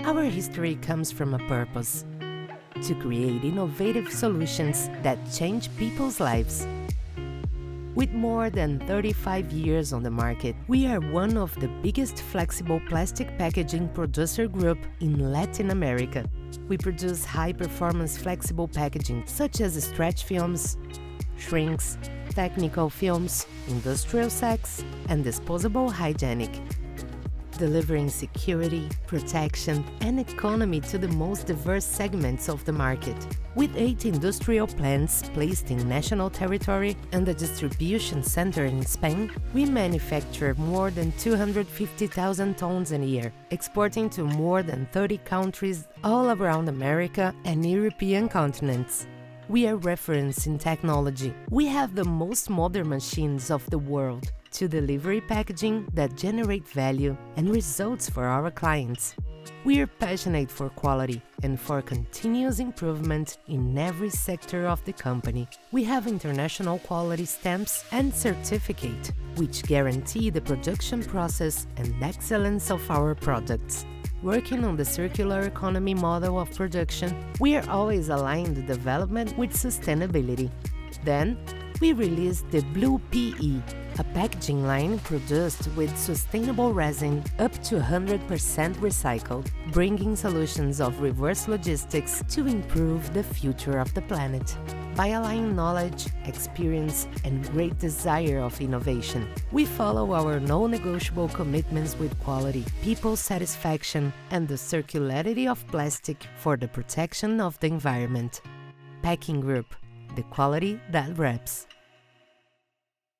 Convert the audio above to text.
Our history comes from a purpose: to create innovative solutions that change people's lives. With more than 35 years on the market, we are one of the biggest flexible plastic packaging producer group in Latin America. We produce high-performance flexible packaging such as stretch films, shrinks, technical films, industrial sacks, and disposable hygienic, delivering security, protection, and economy to the most diverse segments of the market. With 8 industrial plants placed in national territory and a distribution center in Spain, we manufacture more than 250,000 tons a year, exporting to more than 30 countries all around America and European continents. We are reference in technology. We have the most modern machines of the world to deliver packaging that generate value and results for our clients. We are passionate for quality and for continuous improvement in every sector of the company. We have international quality stamps and certificate, which guarantee the production process and excellence of our products. Working on the circular economy model of production, we are always aligning the development with sustainability. Then, we released the Blue PE, a packaging line produced with sustainable resin up to 100% recycled, bringing solutions of reverse logistics to improve the future of the planet. By aligning knowledge, experience, and great desire of innovation, we follow our non-negotiable commitments with quality, people satisfaction, and the circularity of plastic for the protection of the environment. Packing Group, the quality that wraps.